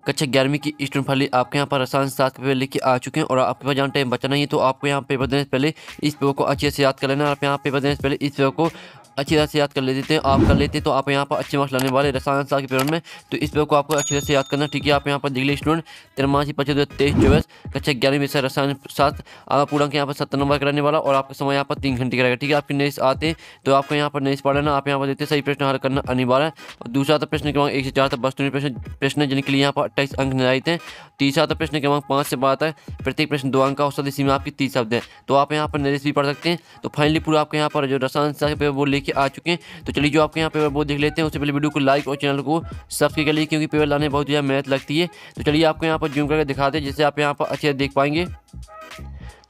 कक्षा 11वीं की स्टूडेंट फाइल आपके यहाँ पर रसायन शास्त्र के पेपर लेके आ चुके हैं और आपके पास जहाँ टाइम बचा नहीं है तो आपको यहाँ पेपर देने से पहले इस पेपर को अच्छे से याद कर लेना। आप यहाँ पेपर देने से पहले इस पेपर को अच्छी तरह से याद कर लेते हैं। आप कर लेते हैं तो आप यहाँ पर अच्छे मार्क्स लाने वाले रसायन शास्त्र के पेपर में। तो इस पेपर को आपको अच्छी तरह से याद करना, ठीक है। आप यहाँ पर दिल्ली स्टूडेंट 13/5/2023 कक्षा 11वीं विषय रसायन शास्त्र आपका पूर्णांक यहाँ पर 70 नंबर का रहने वाला और आपका समय यहाँ पर 3 घंटे का रहेगा, ठीक है। आपके नोट्स आते हैं तो आपको यहाँ पर नोट्स पढ़ लेना। आप यहाँ पर देते सही प्रश्न हल करना अनिवार्य है। और दूसरा था प्रश्न क्रमांक 1 से 4 तक वस्तुनिष्ठ प्रश्न जिनके लिए यहाँ पर 28 अंक निर्धारित हैं। तीसरा था प्रश्न क्रमांक 5 से 12 तक प्रत्येक प्रश्न 2 अंक का औसत इसी में आपकी 30 शब्द है। तो आप यहाँ पर नोट्स भी पढ़ सकते हैं। तो फाइनली पूरा आपके यहाँ पर जो रसायन शास्त्र के पेपर वो लेके आ चुके हैं। तो चलिए जो आपके यहाँ पेपर वो देख लेते हैं। उससे पहले वीडियो को लाइक और चैनल को सब्सक्राइब कर लीजिए क्योंकि पेपर लाने में बहुत ज़्यादा मेहनत लगती है। तो चलिए आपको यहाँ पर जूम करके दिखाते हैं जिससे आप यहाँ पर अच्छे से देख पाएंगे।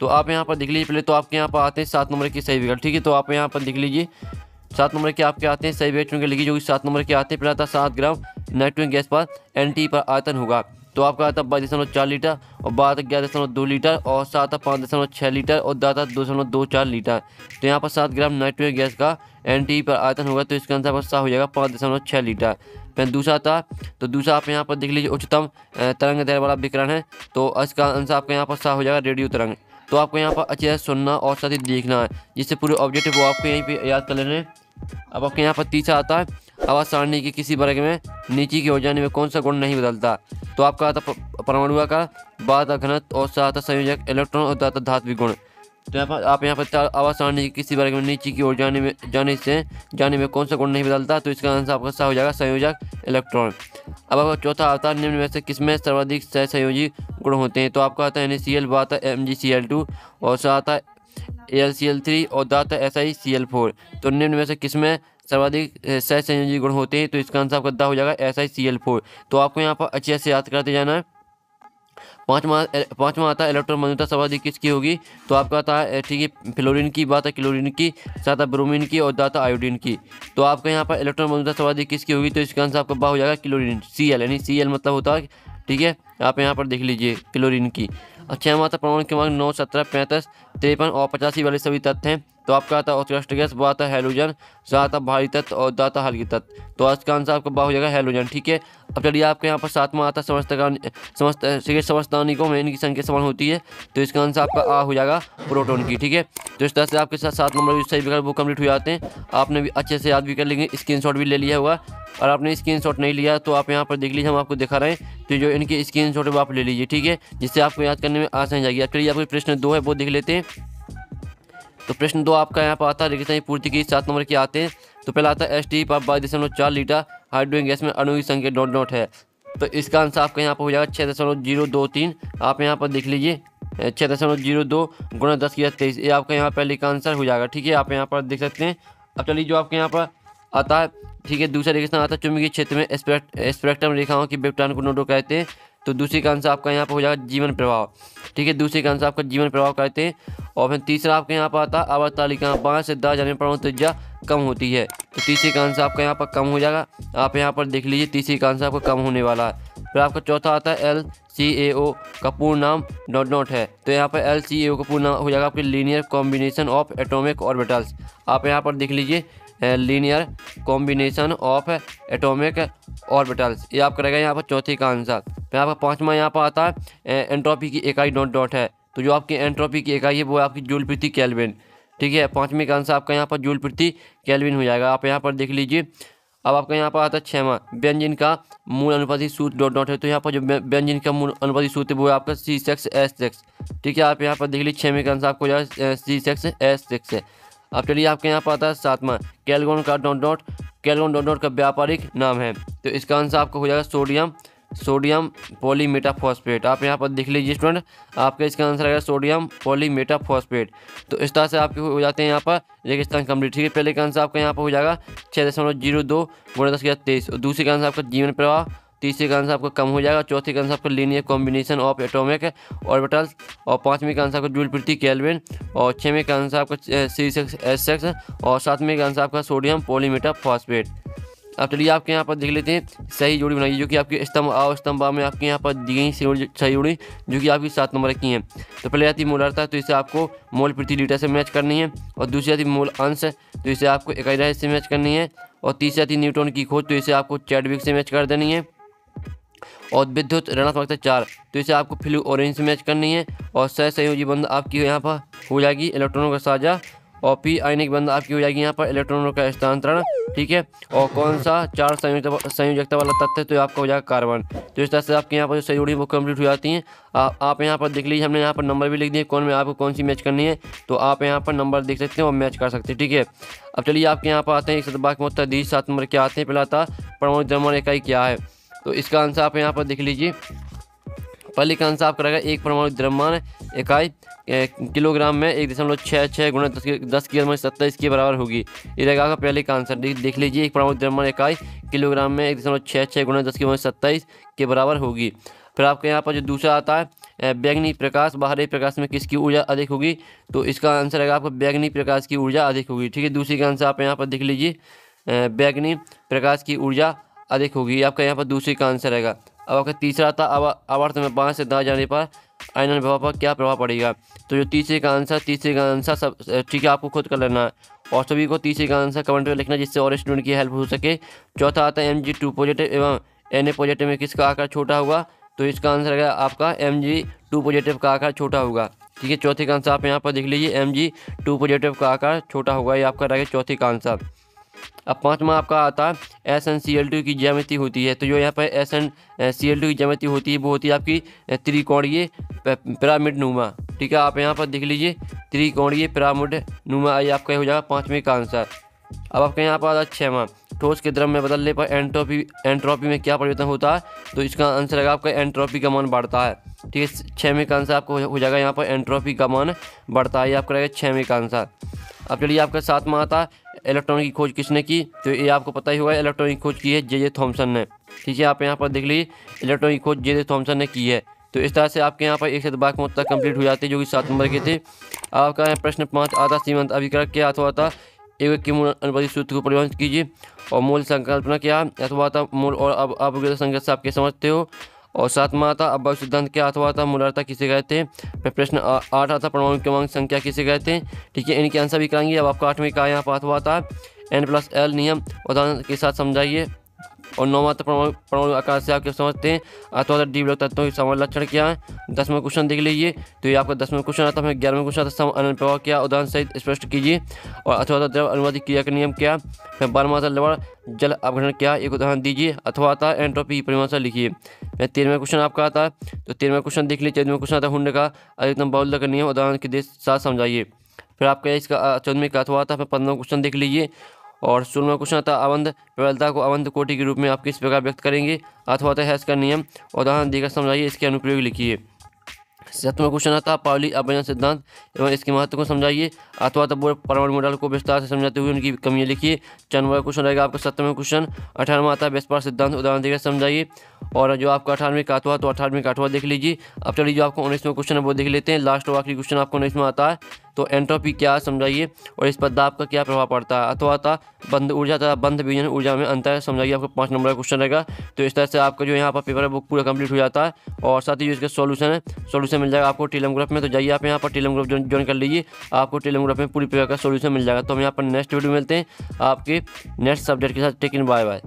तो आप यहाँ पर देख लीजिए। पहले तो आपके यहाँ पर आते हैं 7 नंबर के सही विकल्प, ठीक है। तो आप यहाँ पर देख लीजिए 7 नंबर के आपके आते हैं सही विकल्प चुन के लिखिए जो कि 7 नंबर के आते हैं। पहला था 7 ग्राम नाइट्रोजन गैस पर NT पर आयतन होगा। तो आपका आता 22.4 लीटर और 11.2 लीटर और 7 5.6 लीटर और 2.24 लीटर। तो यहाँ पर 7 ग्राम नाइट्रोजन गैस का NT पर आयतन होगा तो इसका आंसर आपका हो जाएगा 5.6 लीटर। फिर दूसरा था तो दूसरा आप यहाँ पर देख लीजिए उच्चतम तरंग दैर्घ्य वाला विकिरण है तो इसका आंसर आपका यहाँ पर हो जाएगा रेडियो तरंग। तो आपको यहाँ पर अच्छे से सुनना और साथ ही देखना है जिससे पूरे ऑब्जेक्टिव वो आपको यहीं पे याद कर लेने हैं। अब आपके यहाँ पर तीसरा आता है आवाज सारणी के किसी वर्ग में नीचे की ओर जाने में कौन सा गुण नहीं बदलता। तो आपका आता परमाणु का, बाद घनत्व और साथ संयोजक इलेक्ट्रॉन और दाता धात्विक गुण। तो यहाँ पर आप यहाँ पर आवाज सारणी के किसी वर्ग में नीचे की ओर जाने में कौन सा गुण नहीं बदलता। तो इसका आंसर आपका हो जाएगा संयोजक इलेक्ट्रॉन। अब आपका चौथा आता है निम्न में से किसमें सर्वाधिक सहसंयोजी गुण होते हैं। तो आपका आता है NaCl, बाद MgCl2 और साथ आता है AlCl3 और दाता SiCl4। तो निम्न में से किसमें सर्वाधिक सहसंयोजी गुण होते हैं। तो इसका आंसर आपका हो जाएगा SiCl4। तो आपको यहाँ पर अच्छे से याद करते जाना है। पाँचवा आता है इलेक्ट्रॉन मंदता सर्वाधिक किसकी होगी। तो आपका आता है ठीक है फ्लोरीन की, बात है क्लोरीन की, साथ ब्रोमीन की और दाता आयोडीन की। तो आपका यहाँ पर इलेक्ट्रॉन मंदता सर्वाधिक किसकी होगी। तो इसका आंसर आपका हो जाएगा क्लोरीन Cl, यानी Cl मतलब होता है, ठीक है। आप यहाँ पर देख लीजिए क्लोरीन की। अच्छा हमारा परमाणु क्रमांक 9, 17, 35, 53 और 85 वाले सभी तत्व हैं। तो आपका आता है उत्कृष्ट गैस, वो आता है हैलोजन, साथ भारी तत्व और दाता हल्की तत्व। तो आज का आंसर आपका हो जाएगा हैलोजन, ठीक है। अब चलिए आपके यहाँ पर 7वां आता है समस्थानिकों में इनकी संख्या समान होती है। तो इसका आंसर आपका हो जाएगा प्रोटॉन की, ठीक है। तो इस तरह से आपके साथ 7 नंबर सही विकल्प वो कंप्लीट हो जाते हैं। आपने भी अच्छे से याद भी कर लेंगे, स्क्रीनशॉट भी ले लिया होगा। और आपने स्क्रीनशॉट नहीं लिया तो आप यहाँ पर देख लीजिए, हम आपको दिखा रहे हैं। तो जो इनके स्क्रीनशॉट है वो आप ले लीजिए, ठीक है, जिससे आपको याद करने में आसानी जाएगी। चलिए आपको प्रश्न 2 है वो देख लेते हैं। तो प्रश्न 2 आपका यहाँ पर आता है रेगिस्तानी पूर्ति की 7 नंबर के आते हैं। तो पहला आता है ST पर 22.4 लीटर हाइड्रोजन गैस में अणु की संख्या डॉट है। तो इसका आंसर आपका यहाँ पर हो जाएगा 6.023। आप यहाँ पर देख लीजिए 6.02 गुणा 10⁻23। ये आपका यहाँ पहले का आंसर हो जाएगा, ठीक है। आप यहाँ पर देख सकते हैं। अब चलिए जो आपके यहाँ पर आता है, ठीक है, दूसरा रेगिस्तान आता है चुंबकीय क्षेत्र में स्पेक्ट्रम रेखाओं की विपटान को नोडो कहते हैं। तो दूसरे का आंसर आपका यहाँ पर हो जाएगा जीवन प्रभाव, ठीक है। दूसरे का आंसर आपका जीवन प्रभाव कहते हैं। और फिर तीसरा आपके यहाँ पर आता है आवर्त तालिका 5 से 10 जाने परमाणु त्रिज्या कम होती है। तो तीसरे का आंसर आपका यहाँ पर कम हो जाएगा। आप यहाँ पर देख लीजिए तीसरे का आंसर आपका कम होने वाला है। फिर आपका चौथा आता है LCAO का पूर्ण नाम डॉट है। तो यहाँ पर LCAO का पूर्ण नाम हो जाएगा आपके linear combination of atomic orbitals. आप यहाँ पर देख लीजिए linear combination of atomic orbitals, ये आपका रहेगा यहाँ पर चौथे का आंसर। फिर आपका 5वां यहाँ पर आता है एंट्रोपी की इकाई डॉट है। तो जो आपकी एंट्रोपी की इकाई है वो आपकी जूल प्रति केल्विन, ठीक है। 5वें का आंसर आपका यहाँ पर जूल प्रति केल्विन हो जाएगा। आप यहाँ पर देख लीजिए। अब आपका यहाँ पर आता है 6वां व्यंजन का मूल अनुपाती सूत्र डॉट है। तो यहाँ पर जो व्यंजन का मूल अनुपाती सूत्र है वो है आपका C6H6, ठीक है। आप यहाँ पर देख लीजिए 6वें का आंसर आपको हो जाएगा C6H6 है। अब चलिए आपके यहाँ पर आता है 7वां कैल्गोन का डॉट का व्यापारिक नाम है। तो इसका आंसर आपको हो जाएगा सोडियम पॉलीमेटाफॉस्फेट। आप यहाँ पर देख लीजिए स्टूडेंट, आपका इसका आंसर आएगा सोडियम पॉलीमेटाफॉस्फेट। तो इस तरह से आपके हो जाते हैं यहाँ पर रेगिस्तान कंप्लीट, ठीक है। पहले का आंसर आपका यहाँ पर हो जाएगा 6.02 गुणा 10⁻23 और दूसरे का आंसर आपका जीवन प्रवाह, तीसरे का आंसर आपका कम हो जाएगा, चौथे का आंसर आपका linear combination of atomic orbitals और 5वें का आंसर आपका जूल प्रति केल्विन और 6वें का आंसर आपका C6H6 और 7वें का आंसर आपका सोडियम पॉलीमेटाफॉस्फेट। अब चलिए आपके यहाँ पर देख लेते हैं सही जोड़ी बनाइए जो कि आपकी स्तंभ में आपके यहाँ पर दी गई सही जोड़ी जो कि आपकी 7 नंबर की हैं। तो पहले आती है मोलरता, तो इसे आपको मोल प्रति लीटर से मैच करनी है। और दूसरी आती है मोल अंश, तो इसे आपको इकाई राशि से मैच करनी है। और तीसरी आती है न्यूटन की खोज, तो इसे आपको चैडविक से मैच कर देनी है। और विद्युत ऋणात्मकता 4। तो इसे आपको फ्लोरीन से मैच करनी है और सहसंयोजी बंध आपकी यहाँ पर हो जाएगी इलेक्ट्रॉनों का साझा और पी आयनिक बंध आपकी हो जाएगी यहाँ पर इलेक्ट्रॉनों का स्थानांतरण, ठीक है। और कौन सा 4 संयोजकता वाला तत्व है तो आपका हो जाएगा कार्बन। तो इस तरह से आपके यहाँ पर जो सही जोड़ी वो कंप्लीट हो जाती हैं। आप यहाँ पर देख लीजिए, हमने यहाँ पर नंबर भी लिख दिए कौन में आपको कौन सी मैच करनी है, तो आप यहाँ पर नंबर देख सकते हैं और मैच कर सकते हैं, ठीक है। अब चलिए आपके यहाँ पर आते हैं 7 नंबर क्या आते हैं। पहला आता परमाणु द्रव्यमान इकाई क्या है, तो इसका आंसर आप यहाँ पर देख लीजिए। पहले का आंसर आपका रहेगा एक परमाणु द्रव्यमान इकाई किलोग्राम में 1.66 गुणा 10⁻27 के बराबर होगी। ये रहेगा आपका पहले का आंसर। देख लीजिए, एक परमाणु द्रव्यमान इकाई किलोग्राम में 1.66 गुणा 10⁻27 के बराबर होगी। फिर आपके यहाँ पर जो दूसरा आता है बैंगनी प्रकाश, बाहरी प्रकाश में किसकी ऊर्जा अधिक होगी, तो इसका आंसर रहेगा आपका बैंगनी प्रकाश की ऊर्जा अधिक होगी, ठीक है। दूसरी का आंसर आप यहाँ पर देख लीजिए, बैंगनी प्रकाश की ऊर्जा अधिक होगी, आपका यहाँ पर दूसरी का आंसर रहेगा। अब आपका तीसरा था आवर्त में 5 से 10 जाने पर आयनन प्रभाव पर क्या प्रभाव पड़ेगा, तो जो तीसरे का आंसर सब ठीक है, आपको खुद कर लेना है और सभी को तीसरे का आंसर कमेंट में लिखना जिससे और स्टूडेंट की हेल्प हो सके। चौथा आता है Mg2 पॉजिटिव एवं Na पॉजिटिव में किसका आकार छोटा होगा, तो इसका आंसर रहेगा आपका Mg2 पॉजिटिव का आकार छोटा होगा, ठीक है। चौथे का आंसर आप यहाँ पर देख लीजिए, Mg2 पॉजिटिव का आकार छोटा होगा, ये आपका रहेगा चौथे का आंसर। अब पाँचवा आपका आता है SnCl2 की ज्यामिति होती है, तो जो यहाँ पर SnCl2 की ज्यामिति होती है वो होती है आपकी त्रिकोणीय पिरामिड नुमा, ठीक है। आप यहाँ पर देख लीजिए त्रिकोणीय पिरामिड नुमा, ये आपका हो जाएगा पाँचवें का आंसर। अब आपके यहाँ पर आता है छठवां, ठोस के द्रव में बदलने पर एंट्रोपी में क्या परिवर्तन होता है, तो इसका आंसर रहेगा आपका एंट्रोपी का मान बढ़ता है, ठीक है। छठवें का आंसर आपको हो जाएगा यहाँ पर एंट्रोपी का मान बढ़ता है, ये आपका रहेगा छठवें का आंसर। अब चलिए आपका सातवां आता है इलेक्ट्रॉन की खोज किसने की, तो ये आपको पता ही होगा, इलेक्ट्रॉन की खोज की है जे थॉमसन ने, ठीक है। आप यहाँ पर देख लीजिए इलेक्ट्रॉन की खोज जे थॉमसन ने की है। तो इस तरह से आपके यहाँ पर 1 से 12 तक कंप्लीट हो जाते हैं, जो कि 7 नंबर के थे। आपका प्रश्न 5 आता सीमांत अभिकारक क्या अथवा था, एक के मूल अनुपाती सूत्र को परिभाषित कीजिए और मूल संकल्पना क्या अथवा था, मूल और अपघ्रत संघर्ष आप क्या समझते हो। और 7वां आता अब्बल सिद्धांत क्या अथवा था, मूलार्था किसे कहते हैं। प्रश्न 8 आता परमाणु क्रमांक संख्या किसे कहते हैं, ठीक है। इनके आंसर भी कराएंगे। अब आपका 8वें का यहाँ पर अथवा था N+L नियम उदाहरण के साथ समझाइए। और 9वां तक परमाणु आकार से आप क्या समझते हैं, अथवा डी ब्लॉक तत्वों के समान लक्षण क्या है। 10वां क्वेश्चन देख लीजिए, तो ये आपका 10वां क्वेश्चन आता है। 11वां क्वेश्चन आता है अनंत प्रभाव क्या उदाहरण सहित स्पष्ट कीजिए। और अथवा द्रव अनुवादिक क्रिया का नियम क्या। फिर 12वां आता लवण जल अपघटन क्या, एक उदाहरण दीजिए। अथवा आता एंट्रोपी की परिभाषा लिखिए। फिर 13वां क्वेश्चन आपका आता है, तो 13वां क्वेश्चन देख लीजिए। 14वां क्वेश्चन आता है हुंड का अधिकतम बाहुल्य का नियम उदाहरण के साथ समझाइए। फिर आपका इसका 14वें का अथवा आता है। फिर 15वां क्वेश्चन देख लीजिए। और 16वां क्वेश्चन आता है अवंध प्रबलता को अवंध कोटि के रूप में आप किस प्रकार व्यक्त करेंगे, अथवा हैश का नियम उदाहरण देकर समझाइए, इसके अनुप्रयोग लिखिए। 7वां क्वेश्चन आता है पाउली अपघटन सिद्धांत एवं इसके महत्व को समझाइए, अथवा पूरे परमाणु मॉडल को विस्तार से समझाते हुए उनकी कमियां लिखिए। 94वां क्वेश्चन रहेगा आपका 7वां क्वेश्चन। 18वां आता है वेस्पार सिद्धांत उदाहरण देकर समझाइए। और जो आपका 18वें का अथवा, तो 18वें का अथवा देख लीजिए। अब चलिए जो आपको 19वां क्वेश्चन है वो देख लेते हैं। लास्ट और आखिरी क्वेश्चन आपको 19वां आता है, तो एंट्रोपी क्या समझाइए और इस पर दाब का क्या प्रभाव पड़ता है। अथवा था बंद ऊर्जा तथा बंद विजन ऊर्जा में अंतर समझाइए, आपको 5 नंबर का क्वेश्चन रहेगा। तो इस तरह से आपका जो यहाँ पर पेपर है वो पूरा कंप्लीट हो जाता है। और साथ ही जो इसका सॉल्यूशन मिल जाएगा आपको टेलीग्राम ग्रुप में, तो जाइए आप यहाँ पर टेलीग्राम ग्रुप ज्वाइन कर लीजिए, आपको टेलीग्राम ग्रुप में पूरी पेपर का सॉल्यूशन मिल जाएगा। तो हम यहाँ पर नेक्स्ट वीडियो मिलते हैं आपके नेक्स्ट सब्जेक्ट के साथ। टेक इन, बाय बाय।